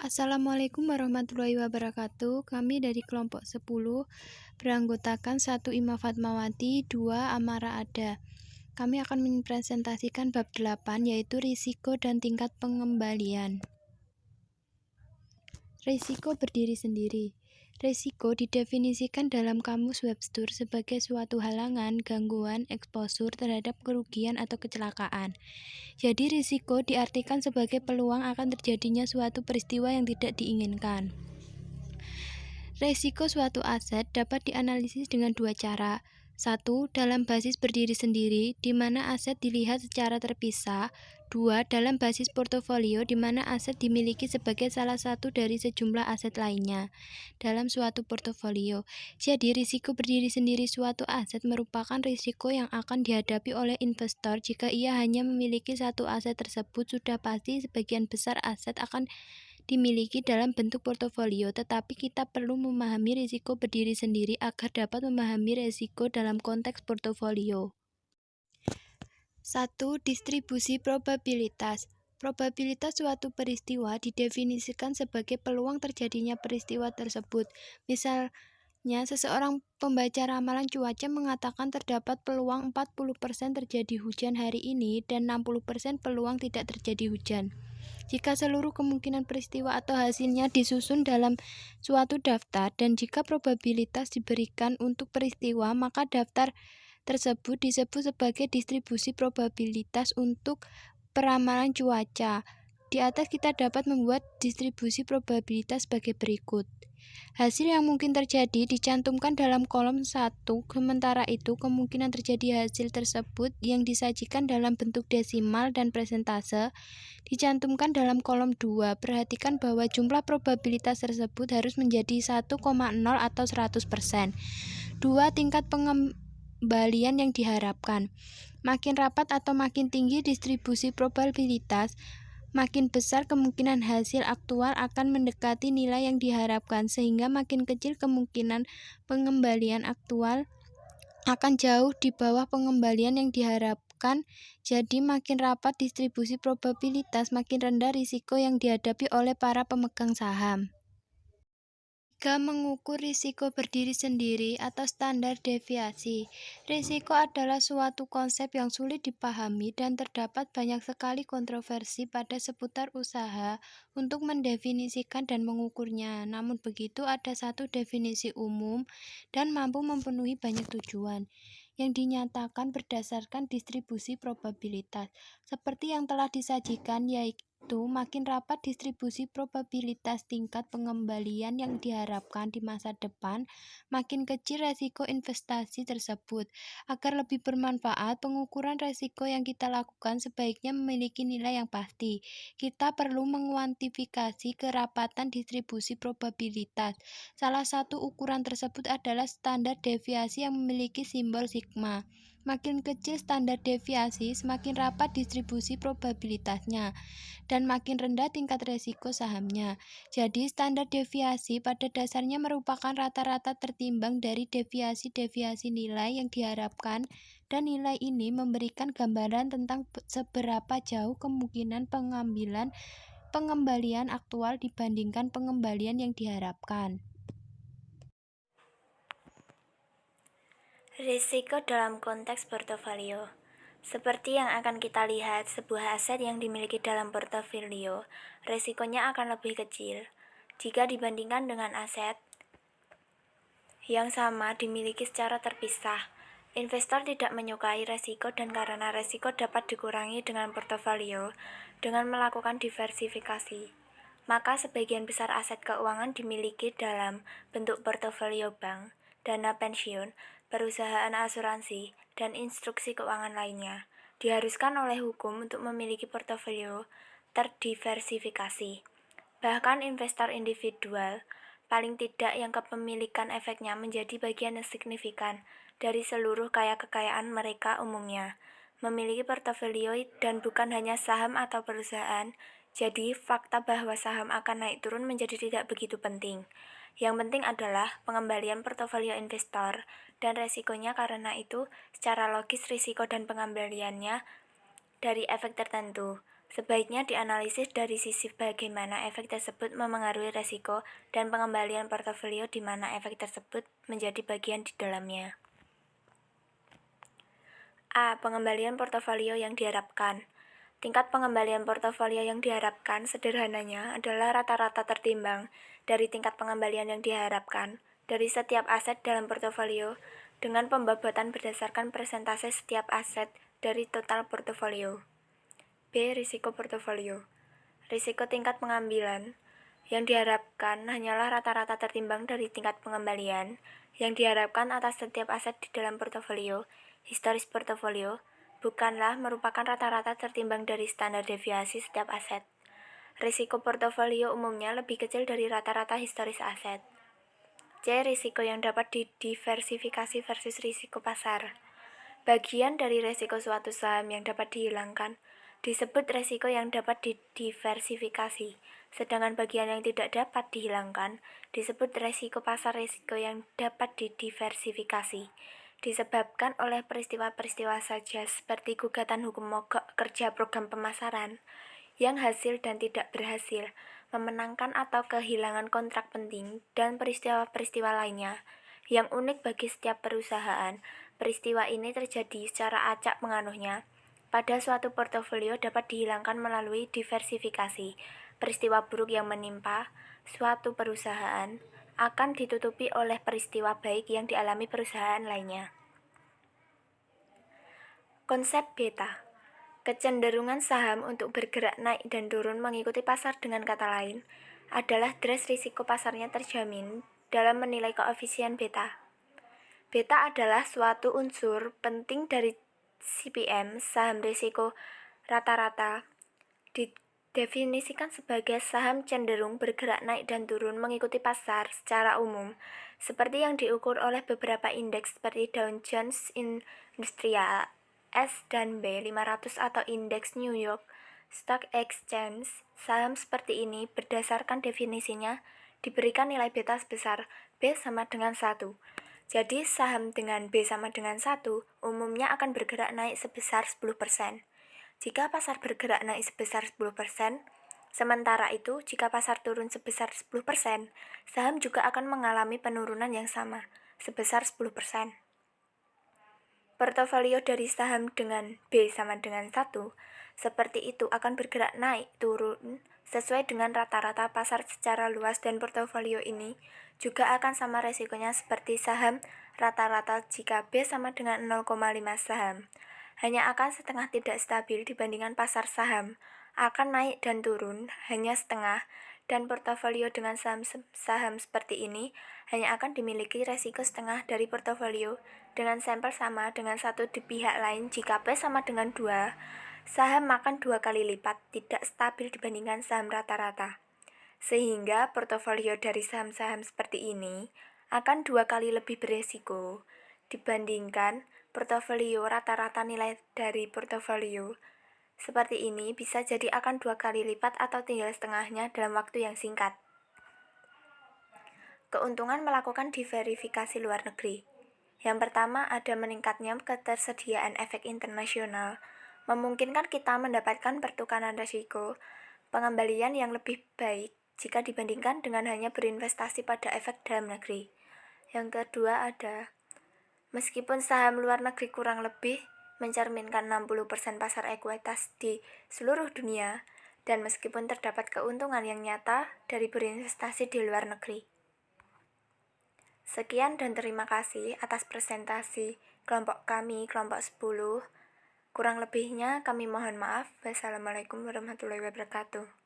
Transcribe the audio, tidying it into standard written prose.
Assalamualaikum warahmatullahi wabarakatuh. Kami dari kelompok 10 beranggotakan 1 Ima Fatmawati, 2 Amara Ada. Kami akan mempresentasikan bab 8 yaitu risiko dan tingkat pengembalian. Risiko berdiri sendiri. Risiko didefinisikan dalam kamus Webster sebagai suatu halangan, gangguan, eksposur terhadap kerugian atau kecelakaan. Jadi risiko diartikan sebagai peluang akan terjadinya suatu peristiwa yang tidak diinginkan. Risiko suatu aset dapat dianalisis dengan dua cara. Satu, dalam basis berdiri sendiri, di mana aset dilihat secara terpisah. Dua, dalam basis portofolio, di mana aset dimiliki sebagai salah satu dari sejumlah aset lainnya dalam suatu portofolio. Jadi, risiko berdiri sendiri suatu aset merupakan risiko yang akan dihadapi oleh investor jika ia hanya memiliki satu aset tersebut. Sudah pasti sebagian besar aset akan dimiliki dalam bentuk portofolio, tetapi kita perlu memahami risiko berdiri sendiri agar dapat memahami risiko dalam konteks portofolio. 1. Distribusi probabilitas. Probabilitas suatu peristiwa didefinisikan sebagai peluang terjadinya peristiwa tersebut. Misalnya, seseorang pembaca ramalan cuaca mengatakan terdapat peluang 40% terjadi hujan hari ini dan 60% peluang tidak terjadi hujan. Jika seluruh kemungkinan peristiwa atau hasilnya disusun dalam suatu daftar dan jika probabilitas diberikan untuk peristiwa, maka daftar tersebut disebut sebagai distribusi probabilitas untuk peramalan cuaca. Di atas kita dapat membuat distribusi probabilitas sebagai berikut. Hasil yang mungkin terjadi dicantumkan dalam kolom 1, sementara itu kemungkinan terjadi hasil tersebut yang disajikan dalam bentuk desimal dan persentase dicantumkan dalam kolom 2. Perhatikan bahwa jumlah probabilitas tersebut harus menjadi 1,0 atau 100%. 2. Tingkat pengembalian yang diharapkan. Makin rapat atau makin tinggi distribusi probabilitas, makin besar kemungkinan hasil aktual akan mendekati nilai yang diharapkan, sehingga makin kecil kemungkinan pengembalian aktual akan jauh di bawah pengembalian yang diharapkan. Jadi makin rapat distribusi probabilitas, makin rendah risiko yang dihadapi oleh para pemegang saham. 3. Mengukur risiko berdiri sendiri atau standar deviasi. Risiko adalah suatu konsep yang sulit dipahami dan terdapat banyak sekali kontroversi pada seputar usaha untuk mendefinisikan dan mengukurnya. Namun begitu, ada satu definisi umum dan mampu memenuhi banyak tujuan yang dinyatakan berdasarkan distribusi probabilitas. Seperti yang telah disajikan, yaitu makin rapat distribusi probabilitas tingkat pengembalian yang diharapkan di masa depan, makin kecil resiko investasi tersebut. Agar lebih bermanfaat, pengukuran resiko yang kita lakukan sebaiknya memiliki nilai yang pasti. Kita perlu menguantifikasi kerapatan distribusi probabilitas. Salah satu ukuran tersebut adalah standar deviasi yang memiliki simbol sigma. Makin kecil standar deviasi, semakin rapat distribusi probabilitasnya, dan makin rendah tingkat resiko sahamnya. Jadi, standar deviasi pada dasarnya merupakan rata-rata tertimbang dari deviasi-deviasi nilai yang diharapkan, dan nilai ini memberikan gambaran tentang seberapa jauh kemungkinan pengembalian aktual dibandingkan pengembalian yang diharapkan. Risiko dalam konteks portofolio. Seperti yang akan kita lihat, sebuah aset yang dimiliki dalam portofolio, risikonya akan lebih kecil jika dibandingkan dengan aset yang sama dimiliki secara terpisah. Investor tidak menyukai resiko, dan karena resiko dapat dikurangi dengan portofolio dengan melakukan diversifikasi, maka sebagian besar aset keuangan dimiliki dalam bentuk portofolio bank, dana pensiun, perusahaan asuransi, dan instruksi keuangan lainnya. Diharuskan oleh hukum untuk memiliki portofolio terdiversifikasi. Bahkan investor individual, paling tidak yang kepemilikan efeknya menjadi bagian yang signifikan dari seluruh kekayaan mereka, umumnya memiliki portofolio dan bukan hanya saham atau perusahaan. Jadi fakta bahwa saham akan naik turun menjadi tidak begitu penting. Yang penting adalah pengembalian portofolio investor dan resikonya. Karena itu, secara logis risiko dan pengembaliannya dari efek tertentu Sebaiknya dianalisis dari sisi bagaimana efek tersebut memengaruhi resiko dan pengembalian portofolio di mana efek tersebut menjadi bagian di dalamnya. A. Pengembalian portofolio yang diharapkan. Tingkat pengembalian portofolio yang diharapkan sederhananya adalah rata-rata tertimbang dari tingkat pengembalian yang diharapkan dari setiap aset dalam portofolio dengan pembabotan berdasarkan persentase setiap aset dari total portofolio. B. Risiko portofolio. Risiko tingkat pengambilan yang diharapkan hanyalah rata-rata tertimbang dari tingkat pengembalian yang diharapkan atas setiap aset di dalam portofolio. Historis portofolio bukanlah merupakan rata-rata tertimbang dari standar deviasi setiap aset. Risiko portofolio umumnya lebih kecil dari rata-rata historis aset. C. Risiko yang dapat didiversifikasi versus risiko pasar. Bagian dari risiko suatu saham yang dapat dihilangkan disebut risiko yang dapat didiversifikasi, sedangkan bagian yang tidak dapat dihilangkan disebut risiko pasar. Risiko yang dapat didiversifikasi disebabkan oleh peristiwa-peristiwa saja seperti gugatan hukum mogok kerja program pemasaran yang hasil dan tidak berhasil, memenangkan atau kehilangan kontrak penting, dan peristiwa-peristiwa lainnya yang unik bagi setiap perusahaan. Peristiwa ini terjadi secara acak pengaruhnya pada suatu portofolio dapat dihilangkan melalui diversifikasi. Peristiwa buruk yang menimpa suatu perusahaan akan ditutupi oleh peristiwa baik yang dialami perusahaan lainnya. Konsep beta. Kecenderungan saham untuk bergerak naik dan turun mengikuti pasar, dengan kata lain, adalah dress risiko pasarnya terjamin dalam menilai koefisien beta. Beta adalah suatu unsur penting dari CPM, saham risiko rata-rata, didefinisikan sebagai saham cenderung bergerak naik dan turun mengikuti pasar secara umum, seperti yang diukur oleh beberapa indeks seperti Dow Jones Industrial, S dan B 500 atau indeks New York Stock Exchange. Saham seperti ini berdasarkan definisinya diberikan nilai beta sebesar B sama dengan 1. Jadi saham dengan B sama dengan 1 umumnya akan bergerak naik sebesar 10%. Jika pasar bergerak naik sebesar 10%, sementara itu jika pasar turun sebesar 10%, saham juga akan mengalami penurunan yang sama, sebesar 10%. Portofolio dari saham dengan B sama dengan 1, seperti itu akan bergerak naik turun sesuai dengan rata-rata pasar secara luas, dan portofolio ini juga akan sama resikonya seperti saham rata-rata. Jika B sama dengan 0,5 saham, hanya akan setengah tidak stabil dibandingkan pasar. Saham akan naik dan turun hanya setengah, dan portofolio dengan saham seperti ini hanya akan dimiliki resiko setengah dari portofolio dengan sampel sama dengan 1 di pihak lain. Jika P sama dengan 2, saham akan 2 kali lipat tidak stabil dibandingkan saham rata-rata, sehingga portofolio dari saham-saham seperti ini akan 2 kali lebih beresiko dibandingkan portofolio rata-rata. Nilai dari portofolio seperti ini bisa jadi akan 2 kali lipat atau tinggal setengahnya dalam waktu yang singkat. Keuntungan melakukan diverifikasi luar negeri. Yang pertama, ada meningkatnya ketersediaan efek internasional, memungkinkan kita mendapatkan pertukaran risiko pengembalian yang lebih baik jika dibandingkan dengan hanya berinvestasi pada efek dalam negeri. Yang kedua ada, meskipun saham luar negeri kurang lebih mencerminkan 60% pasar ekuitas di seluruh dunia, dan meskipun terdapat keuntungan yang nyata dari berinvestasi di luar negeri. Sekian dan terima kasih atas presentasi kelompok kami, kelompok 10. Kurang lebihnya kami mohon maaf. Wassalamualaikum warahmatullahi wabarakatuh.